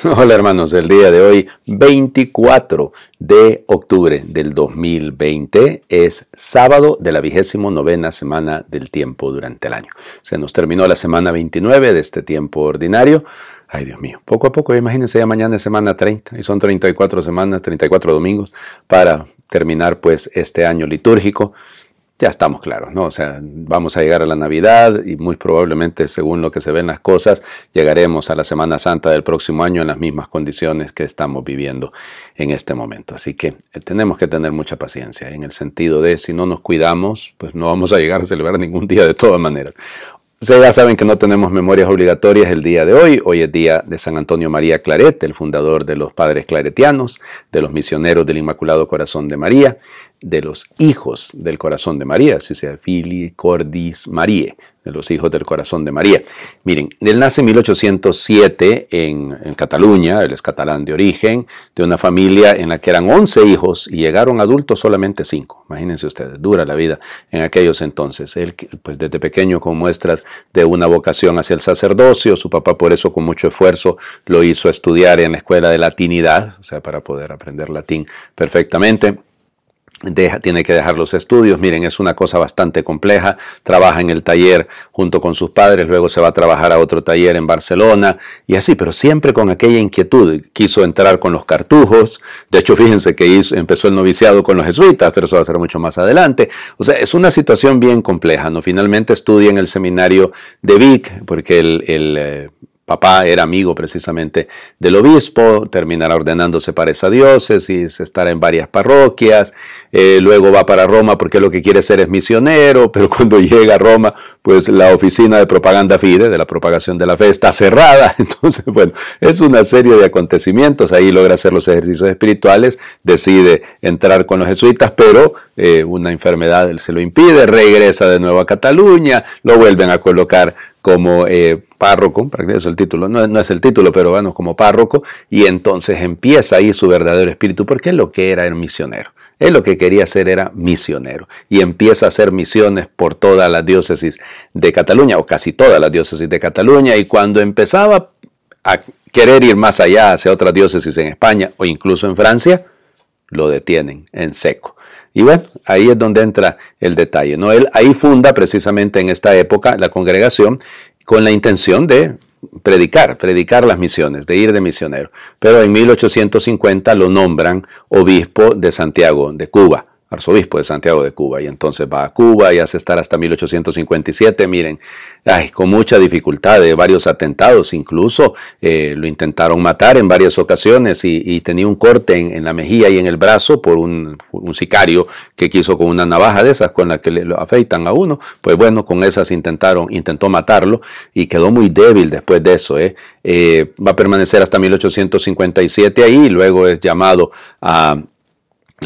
Hola hermanos, el día de hoy, 24 de octubre del 2020, es sábado de la 29ª semana del tiempo durante el año. Se nos terminó la semana 29 de este tiempo ordinario. Ay, Dios mío, poco a poco, imagínense, ya mañana es semana 30 y son 34 semanas, 34 domingos para terminar pues este año litúrgico. Ya estamos claros, ¿no? O sea, vamos a llegar a la Navidad y muy probablemente, según lo que se ven las cosas, llegaremos a la Semana Santa del próximo año en las mismas condiciones que estamos viviendo en este momento. Así que tenemos que tener mucha paciencia en el sentido de si no nos cuidamos, pues no vamos a llegar a celebrar ningún día de todas maneras. Ustedes ya saben que no tenemos memorias obligatorias el día de hoy. Hoy es día de San Antonio María Claret, el fundador de los padres claretianos, de los misioneros del Inmaculado Corazón de María, de los hijos del Corazón de María, así sea Filii Cordis Mariae, de los hijos del Corazón de María. Miren, él nace en 1807 en Cataluña, él es catalán de origen, de una familia en la que eran 11 hijos y llegaron adultos solamente 5. Imagínense ustedes, dura la vida en aquellos entonces. Él, pues desde pequeño con muestras de una vocación hacia el sacerdocio, su papá por eso con mucho esfuerzo lo hizo estudiar en la escuela de latinidad, o sea, para poder aprender latín perfectamente. Tiene que dejar los estudios. Miren, es una cosa bastante compleja. Trabaja en el taller junto con sus padres, luego se va a trabajar a otro taller en Barcelona y así, pero siempre con aquella inquietud. Quiso entrar con los cartujos. De hecho, fíjense que empezó el noviciado con los jesuitas, pero eso va a ser mucho más adelante. O sea, es una situación bien compleja, ¿no? Finalmente estudia en el seminario de Vic, porque el papá era amigo precisamente del obispo, terminará ordenándose para esa diócesis, estará en varias parroquias, luego va para Roma porque lo que quiere ser es misionero, pero cuando llega a Roma, pues la oficina de propaganda fide, de la propagación de la fe, está cerrada. Entonces, bueno, es una serie de acontecimientos. Ahí logra hacer los ejercicios espirituales, decide entrar con los jesuitas, pero una enfermedad se lo impide, regresa de nuevo a Cataluña, lo vuelven a colocar como párroco, para que eso el título, no es el título, pero bueno, como párroco, y entonces empieza ahí su verdadero espíritu, porque él lo que era misionero. Él lo que quería hacer era misionero y empieza a hacer misiones por toda la diócesis de Cataluña, o casi toda la diócesis de Cataluña, y cuando empezaba a querer ir más allá hacia otras diócesis en España o incluso en Francia, lo detienen en seco. Y bueno, ahí es donde entra el detalle, ¿no? Él ahí funda precisamente en esta época la congregación con la intención de predicar las misiones, de ir de misionero. Pero en 1850 lo nombran obispo de Santiago de Cuba, arzobispo de Santiago de Cuba, y entonces va a Cuba y hace estar hasta 1857, miren, con mucha dificultad, de varios atentados, incluso lo intentaron matar en varias ocasiones y tenía un corte en la mejilla y en el brazo por un sicario que quiso con una navaja de esas con la que lo afeitan a uno. Pues bueno, con esas intentó matarlo y quedó muy débil después de eso. Va a permanecer hasta 1857 ahí y luego es llamado a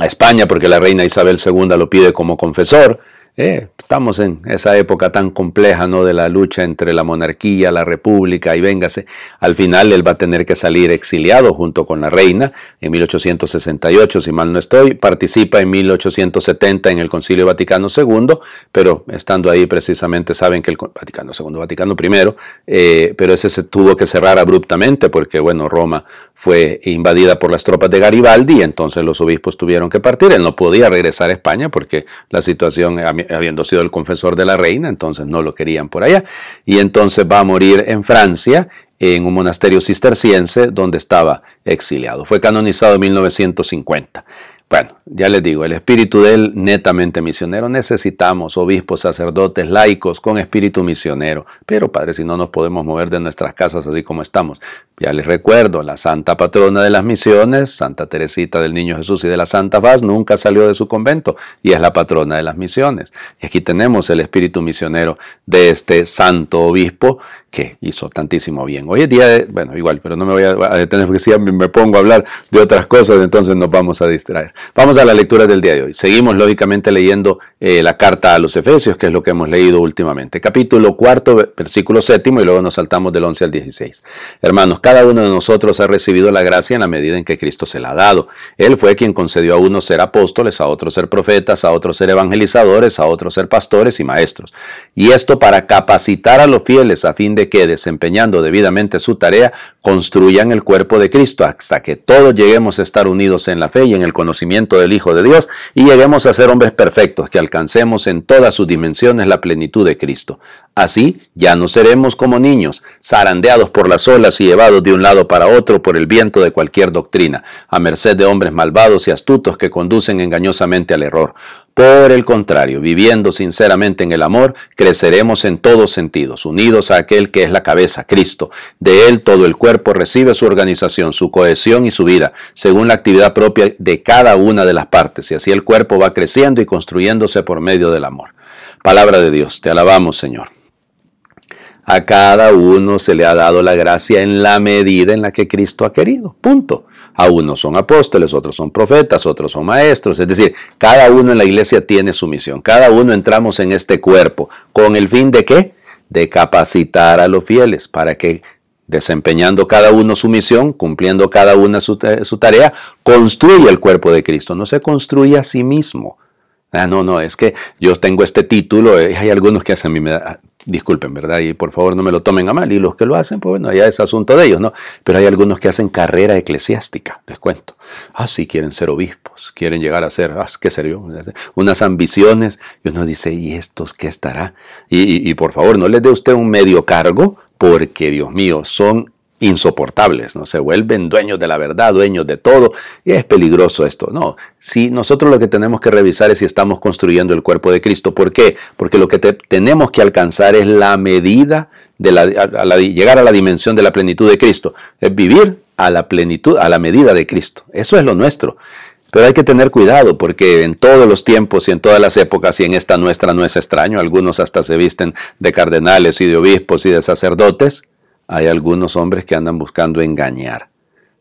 España porque la reina Isabel II lo pide como confesor. Estamos en esa época tan compleja, ¿no? De la lucha entre la monarquía, la república y véngase. Al final él va a tener que salir exiliado junto con la reina en 1868, si mal no estoy. Participa en 1870 en el Concilio Vaticano II, pero estando ahí precisamente saben que el Vaticano II, Vaticano I, pero ese se tuvo que cerrar abruptamente porque, bueno, Roma fue invadida por las tropas de Garibaldi y entonces los obispos tuvieron que partir. Él no podía regresar a España porque la situación, habiendo sido el confesor de la reina, entonces no lo querían por allá. Y entonces va a morir en Francia, en un monasterio cisterciense donde estaba exiliado. Fue canonizado en 1950. Bueno, ya les digo, el espíritu de él netamente misionero. Necesitamos obispos, sacerdotes, laicos con espíritu misionero. Pero, padre, si no nos podemos mover de nuestras casas así como estamos. Ya les recuerdo, la santa patrona de las misiones, Santa Teresita del Niño Jesús y de la Santa Faz, nunca salió de su convento y es la patrona de las misiones. Y aquí tenemos el espíritu misionero de este santo obispo que hizo tantísimo bien. Hoy es día de, bueno, igual, pero no me voy a detener porque si me pongo a hablar de otras cosas, entonces nos vamos a distraer. Vamos a la lectura del día de hoy. Seguimos lógicamente leyendo la carta a los Efesios, que es lo que hemos leído últimamente. Capítulo 4, versículo 7, y luego nos saltamos del 11 al 16. Hermanos, cada uno de nosotros ha recibido la gracia en la medida en que Cristo se la ha dado. Él fue quien concedió a unos ser apóstoles, a otros ser profetas, a otros ser evangelizadores, a otros ser pastores y maestros. Y esto para capacitar a los fieles a fin de de que, desempeñando debidamente su tarea, construyan el cuerpo de Cristo hasta que todos lleguemos a estar unidos en la fe y en el conocimiento del Hijo de Dios y lleguemos a ser hombres perfectos, que alcancemos en todas sus dimensiones la plenitud de Cristo. Así ya no seremos como niños, zarandeados por las olas y llevados de un lado para otro por el viento de cualquier doctrina, a merced de hombres malvados y astutos que conducen engañosamente al error. Por el contrario, viviendo sinceramente en el amor, creceremos en todos sentidos, unidos a aquel que es la cabeza, Cristo. De él todo el cuerpo recibe su organización, su cohesión y su vida, según la actividad propia de cada una de las partes, y así el cuerpo va creciendo y construyéndose por medio del amor. Palabra de Dios, te alabamos, Señor. A cada uno se le ha dado la gracia en la medida en la que Cristo ha querido. Punto. A unos son apóstoles, otros son profetas, otros son maestros. Es decir, cada uno en la iglesia tiene su misión. Cada uno entramos en este cuerpo. ¿Con el fin de qué? De capacitar a los fieles para que, desempeñando cada uno su misión, cumpliendo cada uno su tarea, construya el cuerpo de Cristo. No se construye a sí mismo. No, es que yo tengo este título. Hay algunos que hacen a mí me da... Disculpen, ¿verdad? Y por favor no me lo tomen a mal. Y los que lo hacen, pues bueno, ya es asunto de ellos, ¿no? Pero hay algunos que hacen carrera eclesiástica, les cuento. Sí, quieren ser obispos, quieren llegar a ser, ¿qué serio? Unas ambiciones. Y uno dice, ¿y estos qué estará? Y por favor, no les dé usted un medio cargo, porque, Dios mío, son insoportables, ¿no? Se vuelven dueños de la verdad, dueños de todo, y es peligroso esto. No, si nosotros lo que tenemos que revisar es si estamos construyendo el cuerpo de Cristo. ¿Por qué? Porque lo que tenemos que alcanzar es la medida de llegar a la dimensión de la plenitud de Cristo, es vivir a la plenitud, a la medida de Cristo. Eso es lo nuestro. Pero hay que tener cuidado porque en todos los tiempos y en todas las épocas, y en esta nuestra no es extraño, algunos hasta se visten de cardenales y de obispos y de sacerdotes. Hay algunos hombres que andan buscando engañar.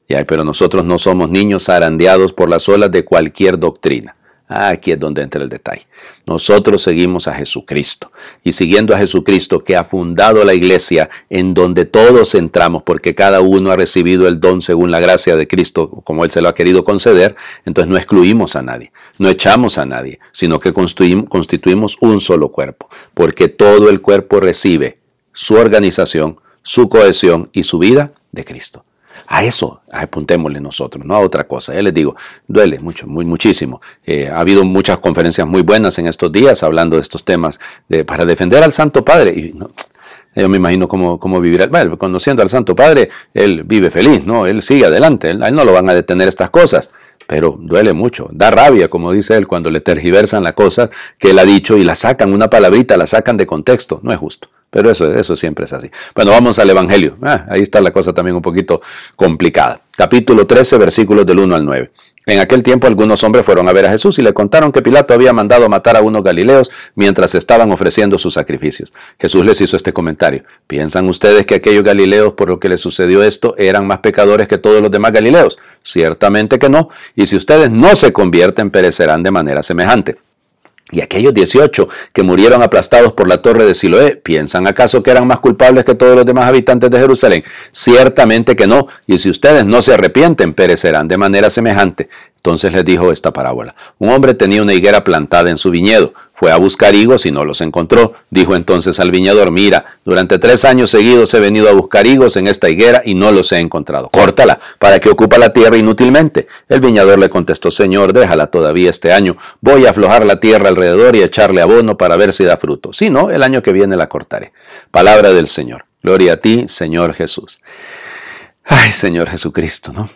Pero nosotros no somos niños zarandeados por las olas de cualquier doctrina. Aquí es donde entra el detalle. Nosotros seguimos a Jesucristo. Y siguiendo a Jesucristo, que ha fundado la iglesia, en donde todos entramos, porque cada uno ha recibido el don según la gracia de Cristo, como Él se lo ha querido conceder, entonces no excluimos a nadie, no echamos a nadie, sino que constituimos un solo cuerpo, porque todo el cuerpo recibe su organización, su cohesión y su vida de Cristo. A eso apuntémosle nosotros, no a otra cosa. Ya les digo, duele mucho, muchísimo. Ha habido muchas conferencias muy buenas en estos días hablando de estos temas para defender al Santo Padre. Y no, yo me imagino cómo vivirá. Bueno, conociendo al Santo Padre, él vive feliz, ¿no? Él sigue adelante, a él no lo van a detener estas cosas. Pero duele mucho, da rabia, como dice él, cuando le tergiversan las cosas que él ha dicho y la sacan, una palabrita, la sacan de contexto. No es justo. Pero eso siempre es así. Bueno, vamos al Evangelio. Ahí está la cosa también un poquito complicada. Capítulo 13, versículos del 1 al 9. En aquel tiempo algunos hombres fueron a ver a Jesús y le contaron que Pilato había mandado matar a unos galileos mientras estaban ofreciendo sus sacrificios. Jesús les hizo este comentario. ¿Piensan ustedes que aquellos galileos por lo que les sucedió esto eran más pecadores que todos los demás galileos? Ciertamente que no. Y si ustedes no se convierten, perecerán de manera semejante. Y aquellos 18 que murieron aplastados por la torre de Siloé, ¿piensan acaso que eran más culpables que todos los demás habitantes de Jerusalén? Ciertamente que no, y si ustedes no se arrepienten, perecerán de manera semejante. Entonces les dijo esta parábola. Un hombre tenía una higuera plantada en su viñedo. Fue a buscar higos y no los encontró. Dijo entonces al viñador, mira, durante 3 años seguidos he venido a buscar higos en esta higuera y no los he encontrado. Córtala, ¿para qué ocupa la tierra inútilmente? El viñador le contestó, Señor, déjala todavía este año. Voy a aflojar la tierra alrededor y echarle abono para ver si da fruto. Si no, el año que viene la cortaré. Palabra del Señor. Gloria a ti, Señor Jesús. Ay, Señor Jesucristo, ¿no?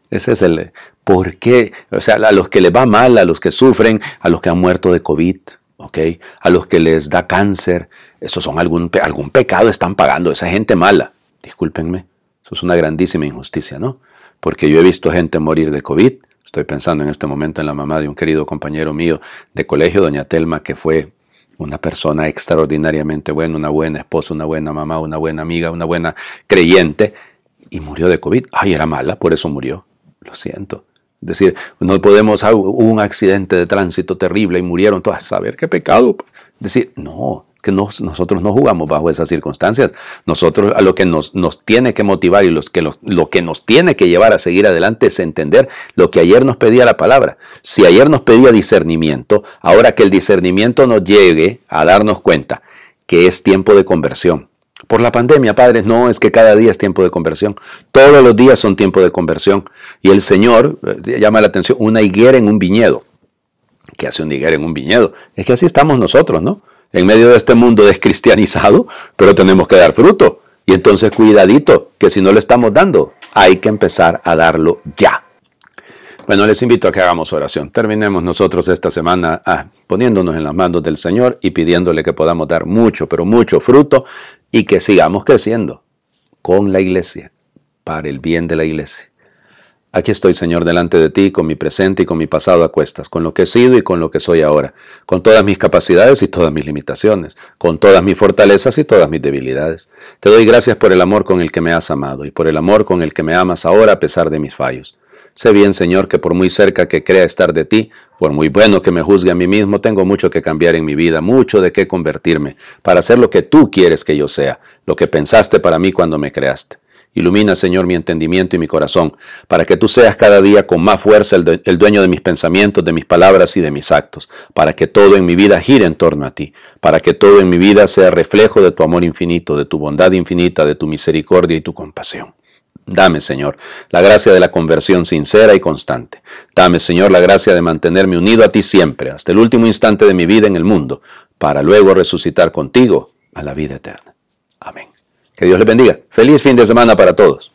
Ese es el por qué, o sea, a los que les va mal, a los que sufren, a los que han muerto de COVID, ¿ok? A los que les da cáncer, esos son algún pecado están pagando, esa gente mala, discúlpenme, eso es una grandísima injusticia, ¿no? Porque yo he visto gente morir de COVID, estoy pensando en este momento en la mamá de un querido compañero mío de colegio, doña Telma, que fue una persona extraordinariamente buena, una buena esposa, una buena mamá, una buena amiga, una buena creyente, y murió de COVID. Ay, era mala, por eso murió. Lo siento. Es decir, no podemos, hubo un accidente de tránsito terrible y murieron todas. Saber qué pecado. Es decir, no, que nosotros no jugamos bajo esas circunstancias. Nosotros a lo que nos tiene que motivar y lo que nos tiene que llevar a seguir adelante es entender lo que ayer nos pedía la palabra. Si ayer nos pedía discernimiento, ahora que el discernimiento nos llegue a darnos cuenta que es tiempo de conversión. Por la pandemia, Padre, no, es que cada día es tiempo de conversión. Todos los días son tiempo de conversión. Y el Señor, llama la atención, una higuera en un viñedo. ¿Qué hace una higuera en un viñedo? Es que así estamos nosotros, ¿no? En medio de este mundo descristianizado, pero tenemos que dar fruto. Y entonces cuidadito, que si no le estamos dando, hay que empezar a darlo ya. Bueno, les invito a que hagamos oración. Terminemos nosotros esta semana poniéndonos en las manos del Señor y pidiéndole que podamos dar mucho, pero mucho fruto y que sigamos creciendo con la iglesia, para el bien de la iglesia. Aquí estoy, Señor, delante de ti, con mi presente y con mi pasado a cuestas, con lo que he sido y con lo que soy ahora, con todas mis capacidades y todas mis limitaciones, con todas mis fortalezas y todas mis debilidades. Te doy gracias por el amor con el que me has amado y por el amor con el que me amas ahora a pesar de mis fallos. Sé bien, Señor, que por muy cerca que crea estar de ti, por muy bueno que me juzgue a mí mismo, tengo mucho que cambiar en mi vida, mucho de qué convertirme, para ser lo que tú quieres que yo sea, lo que pensaste para mí cuando me creaste. Ilumina, Señor, mi entendimiento y mi corazón, para que tú seas cada día con más fuerza el dueño de mis pensamientos, de mis palabras y de mis actos, para que todo en mi vida gire en torno a ti, para que todo en mi vida sea reflejo de tu amor infinito, de tu bondad infinita, de tu misericordia y tu compasión. Dame, Señor, la gracia de la conversión sincera y constante. Dame, Señor, la gracia de mantenerme unido a ti siempre, hasta el último instante de mi vida en el mundo, para luego resucitar contigo a la vida eterna. Amén. Que Dios les bendiga. Feliz fin de semana para todos.